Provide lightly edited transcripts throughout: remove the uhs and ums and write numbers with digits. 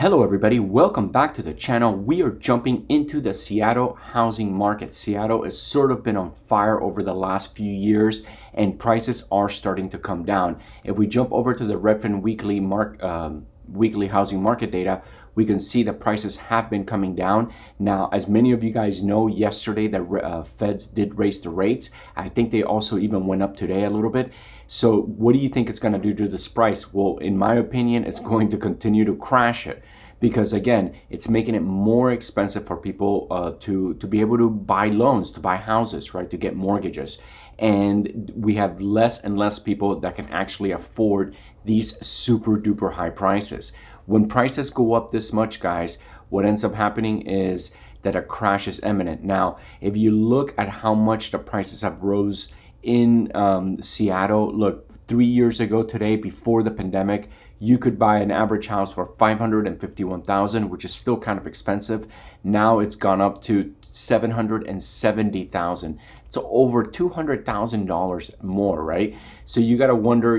Hello everybody, welcome back to the channel. We are jumping into the Seattle housing market. Seattle has sort of been on fire over the last few years and prices are starting to come down. If we jump over to the Redfin weekly housing market data, we can see the prices have been coming down. Now, as many of you guys know, yesterday the Feds did raise the rates. I think they also even went up today a little bit. So what do you think it's going to do to this price? Well, in my opinion, it's going to continue to crash it, because again, it's making it more expensive for people to be able to buy loans, to buy houses, right, to get mortgages. And we have less and less people that can actually afford these super duper high prices. When prices go up this much, guys, what ends up happening is that a crash is imminent. Now, if you look at how much the prices have rose in Seattle, look, 3 years ago today, before the pandemic, you could buy an average house for $551,000, which is still kind of expensive. Now it's gone up to $770,000. It's over $200,000 more, right? So you got to wonder,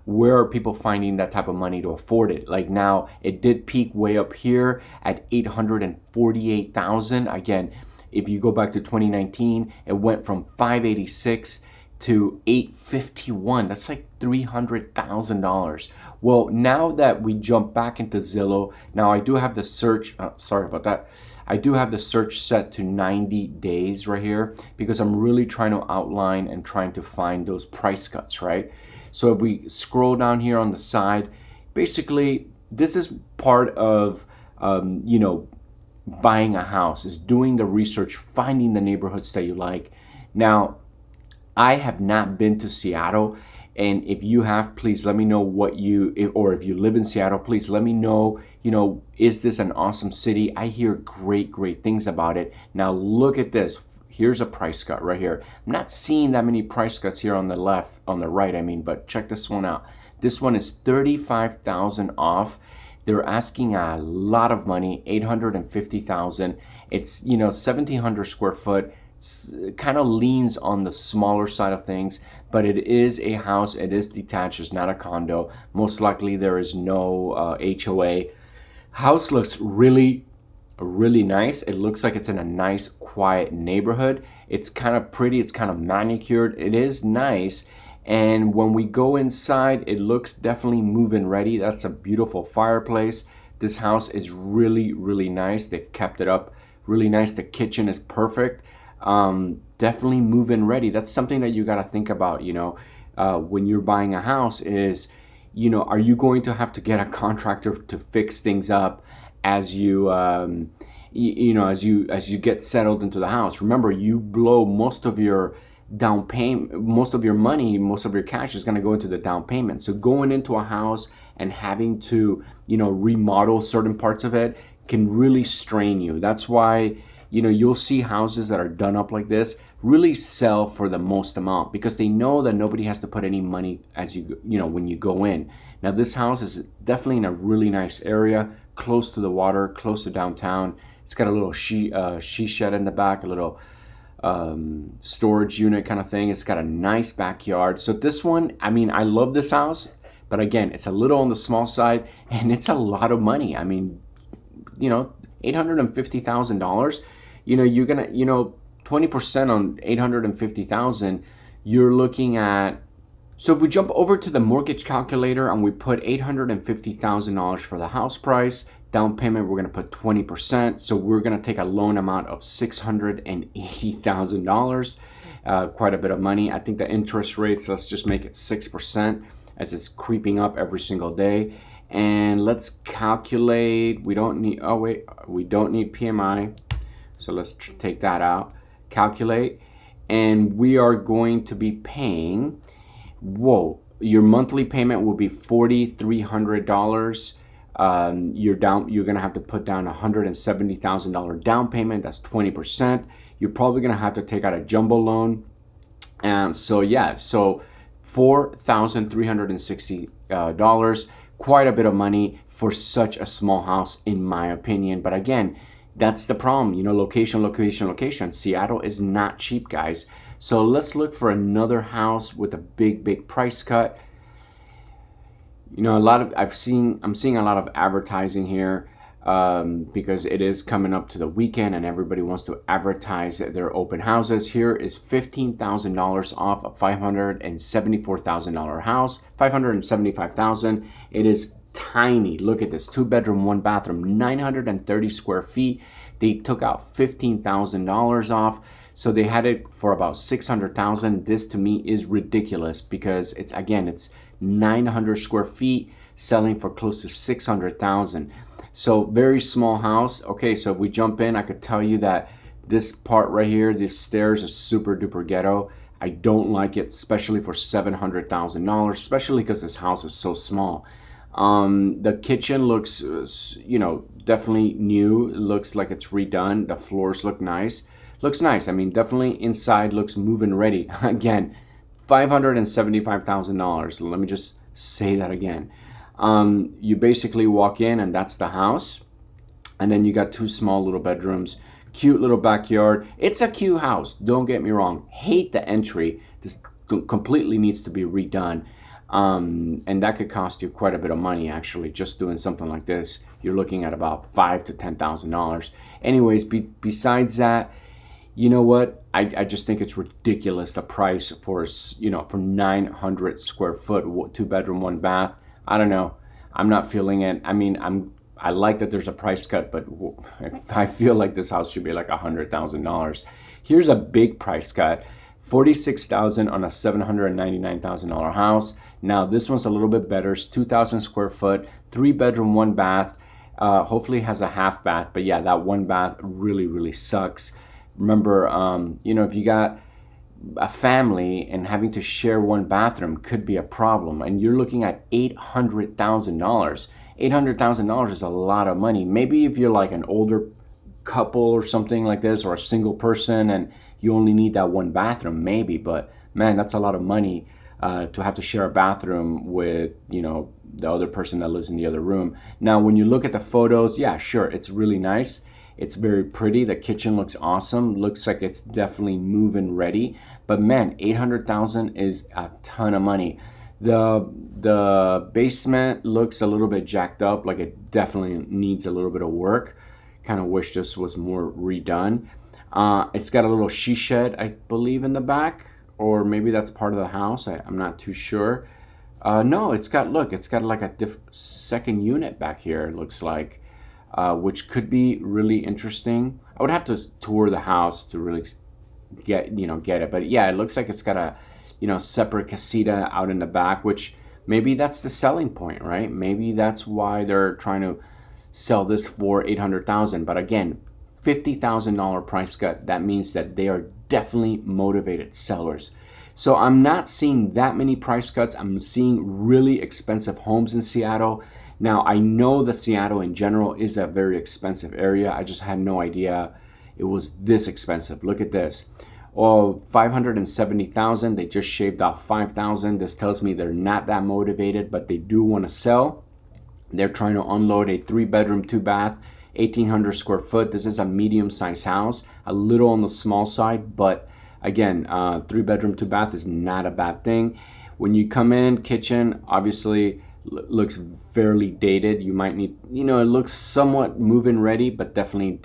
where are people finding that type of money to afford it? Like now, it did peak way up here at $848,000. Again, if you go back to 2019, it went from $586 to $851. That's like $300,000. Well, now that we jump back into Zillow, now I do have the search, sorry about that. I do have the search set to 90 days right here, because I'm really trying to outline and trying to find those price cuts, right? So if we scroll down here on the side, basically this is part of, buying a house, is doing the research, finding the neighborhoods that you like. Now, I have not been to Seattle, and if you have, please let me know or if you live in Seattle, please let me know, is this an awesome city? I hear great things about it. Now look at this. Here's a price cut right here. I'm not seeing that many price cuts here on the right, but check this one out. This one is $35,000 off. They're asking a lot of money, $850,000. It's 1,700 square foot. It kind of leans on the smaller side of things, but it is a house. It is detached. It's not a condo. Most likely there is no HOA. House looks really nice. It looks like it's in a nice, quiet neighborhood. It's kind of pretty. It's kind of manicured. It is nice. And when we go inside, it looks definitely move-in ready. That's a beautiful fireplace. This house is really nice. They've kept it up really nice. The kitchen is perfect. Definitely move-in ready. That's something that you got to think about, when you're buying a house is, are you going to have to get a contractor to fix things up as you, as you get settled into the house? Remember, you blow most of your down payment, most of your money, most of your cash is going to go into the down payment. So going into a house and having to, remodel certain parts of it can really strain you. That's why, you'll see houses that are done up like this really sell for the most amount, because they know that nobody has to put any money as when you go in. Now this house is definitely in a really nice area, close to the water, close to downtown. It's got a little she shed in the back, a little storage unit kind of thing. It's got a nice backyard. So this one, I love this house, but again, it's a little on the small side and it's a lot of money. $850,000. You're gonna, 20% on $850,000, you're looking at. So if we jump over to the mortgage calculator and we put $850,000 for the house price, down payment, we're gonna put 20%. So we're gonna take a loan amount of $680,000, quite a bit of money. I think the interest rates, let's just make it 6%, as it's creeping up every single day. And let's calculate. We don't need PMI. So let's take that out, calculate. And we are going to be paying, your monthly payment will be $4,300. You're going to have to put down $170,000 down payment. That's 20%. You're probably going to have to take out a jumbo loan. And so $4,360. Quite a bit of money for such a small house, in my opinion. But again, that's the problem, location. Seattle is not cheap, guys. So let's look for another house with a big price cut. A lot of I'm seeing a lot of advertising here, because it is coming up to the weekend and everybody wants to advertise their open houses. Here is $15,000 off a $574,000 house, $575,000. It is tiny. Look at this, 2-bedroom, 1-bathroom, 930 square feet. They took out $15,000 off. So they had it for about $600,000. This to me is ridiculous because it's 900 square feet selling for close to $600,000. So very small house. Okay, so if we jump in, I could tell you that this part right here, these stairs, is super duper ghetto. I don't like it, especially for $700,000, especially because this house is so small. The kitchen looks, definitely new. It looks like it's redone. The floors look nice. Looks nice. I mean, definitely inside looks move-in ready. Again, $575,000. Let me just say that again. You basically walk in and that's the house. And then you got 2 small little bedrooms, cute little backyard. It's a cute house. Don't get me wrong. Hate the entry. This completely needs to be redone. And that could cost you quite a bit of money, actually, just doing something like this. You're looking at about $5,000 to $10,000. Anyways, besides that, you know what? I just think it's ridiculous, the price for 900 square foot, 2-bedroom, 1-bath. I don't know. I'm not feeling it. I mean, I like that there's a price cut, but I feel like this house should be like $100,000. Here's a big price cut. $46,000 on a $799,000 house. Now this one's a little bit better. It's 2,000 square foot, 3-bedroom, 1-bath. Hopefully has a half bath, but yeah, that 1-bath really, really sucks. Remember, if you got a family and having to share 1 bathroom could be a problem. And you're looking at $800,000. $800,000 is a lot of money. Maybe if you're like an older couple or something like this, or a single person and you only need that 1 bathroom, maybe. But man, that's a lot of money to have to share a bathroom with, the other person that lives in the other room. Now, when you look at the photos, yeah, sure, it's really nice. It's very pretty. The kitchen looks awesome. Looks like it's definitely move-in ready. But man, $800,000 is a ton of money. The basement looks a little bit jacked up, like it definitely needs a little bit of work. Kind of wish this was more redone. It's got a little she shed, I believe, in the back, or maybe that's part of the house. I'm not too sure. No, it's got like a second unit back here, it looks like. Which could be really interesting. I would have to tour the house to really get it. But yeah, it looks like it's got a, separate casita out in the back, which maybe that's the selling point, right? Maybe that's why they're trying to sell this for $800,000. But again, $50,000 price cut. That means that they are definitely motivated sellers. So I'm not seeing that many price cuts. I'm seeing really expensive homes in Seattle. Now, I know that Seattle in general is a very expensive area. I just had no idea it was this expensive. Look at this. Oh, $570,000. They just shaved off $5,000. This tells me they're not that motivated, but they do want to sell. They're trying to unload a 3-bedroom, 2-bath, 1,800 square foot. This is a medium-sized house, a little on the small side, but again, 3-bedroom, 2-bath is not a bad thing. When you come in, kitchen, obviously, looks fairly dated. You might need, it looks somewhat move-in ready, but definitely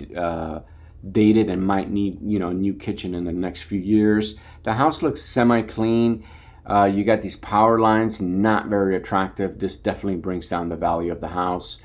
dated and might need, a new kitchen in the next few years. The house looks semi-clean. You got these power lines, not very attractive. This definitely brings down the value of the house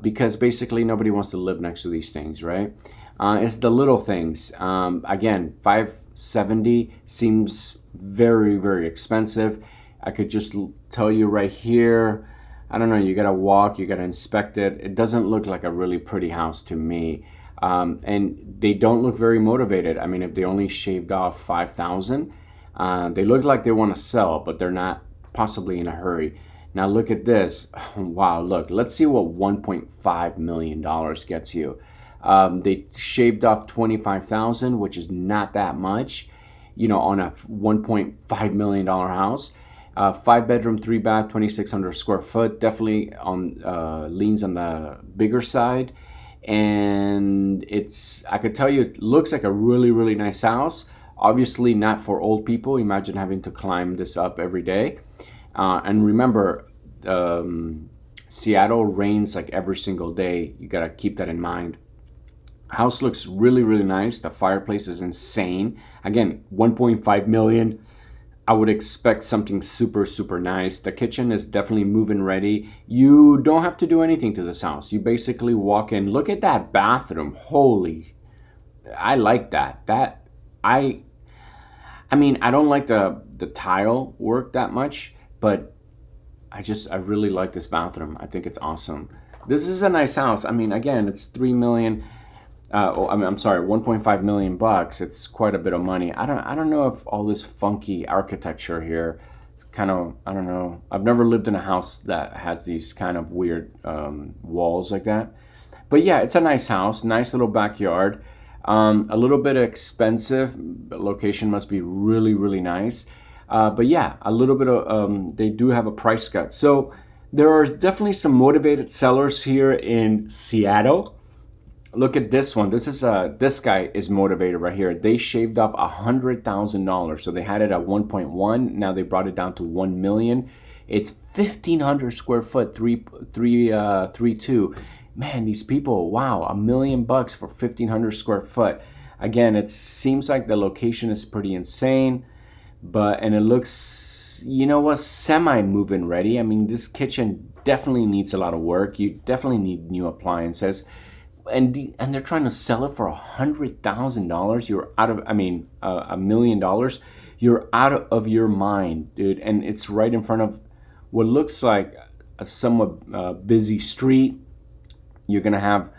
because basically nobody wants to live next to these things, right? It's the little things. Again, $570 seems very, very expensive. I could just tell you right here, I don't know, you gotta walk, you gotta inspect it. It doesn't look like a really pretty house to me. And they don't look very motivated. I mean, if they only shaved off $5,000, they look like they wanna sell, but they're not possibly in a hurry. Now look at this. Wow, look, let's see what $1.5 million gets you. They shaved off $25,000, which is not that much, on a $1.5 million house. 5-bedroom, 3-bath, 2,600 square foot, definitely leans on the bigger side. And I could tell you, it looks like a really, really nice house. Obviously not for old people. Imagine having to climb this up every day. And remember, Seattle rains like every single day. You gotta keep that in mind. House looks really, really nice. The fireplace is insane. Again, 1.5 million. I would expect something super, super nice. The kitchen is definitely move-in ready. You don't have to do anything to this house. You basically walk in. Look at that bathroom. Holy, I like that. I mean, I don't like the tile work that much, but I really like this bathroom. I think it's awesome. This is a nice house. I mean, again, it's 3 million. I'm sorry, 1.5 million bucks. It's quite a bit of money. I don't know if all this funky architecture here, kind of, I don't know. I've never lived in a house that has these kind of weird walls like that. But yeah, it's a nice house, nice little backyard. A little bit expensive. The location must be really, really nice. But yeah, a little bit of, they do have a price cut. So there are definitely some motivated sellers here in Seattle. Look at this one. This guy is motivated right here. They shaved off $100,000. So they had it at 1.1. Now they brought it down to 1 million. It's 1,500 square foot, 3.2. Man, these people, wow, $1 million bucks for 1,500 square foot. Again, it seems like the location is pretty insane, and it looks, you know what, semi move-in ready. I mean, this kitchen definitely needs a lot of work. You definitely need new appliances. And they're trying to sell it for $100,000. You're out of, $1 million. You're out of your mind, dude. And it's right in front of what looks like a somewhat busy street. You're gonna have,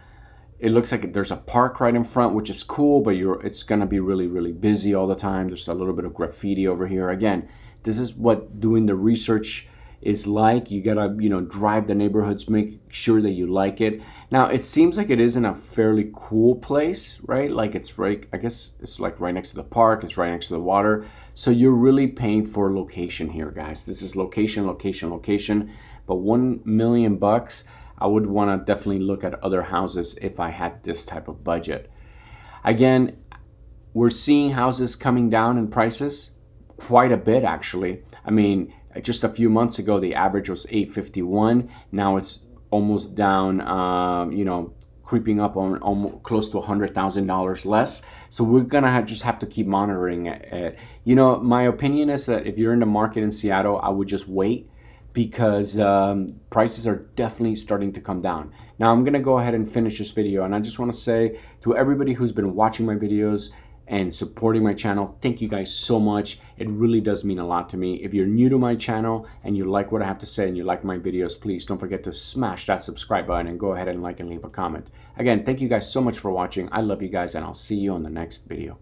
it looks like there's a park right in front, which is cool, but it's gonna be really, really busy all the time. There's a little bit of graffiti over here. Again, this is what doing the research is like. You gotta, drive the neighborhoods, make sure that you like it. Now, it seems like it is in a fairly cool place, right? Like it's right, I guess it's like right next to the park, it's right next to the water. So you're really paying for location here, guys. This is location, location, location. But 1 million bucks, I would wanna definitely look at other houses if I had this type of budget. Again, we're seeing houses coming down in prices quite a bit, actually. I mean, just a few months ago, the average was $851. Now it's almost down, creeping up on almost close to $100,000 less. So we're gonna just have to keep monitoring it. My opinion is that if you're in the market in Seattle, I would just wait, because prices are definitely starting to come down. Now I'm gonna go ahead and finish this video, and I just wanna say to everybody who's been watching my videos and supporting my channel, thank you guys so much. It really does mean a lot to me. If you're new to my channel and you like what I have to say and you like my videos, please don't forget to smash that subscribe button and go ahead and like and leave a comment. Again, thank you guys so much for watching. I love you guys, and I'll see you on the next video.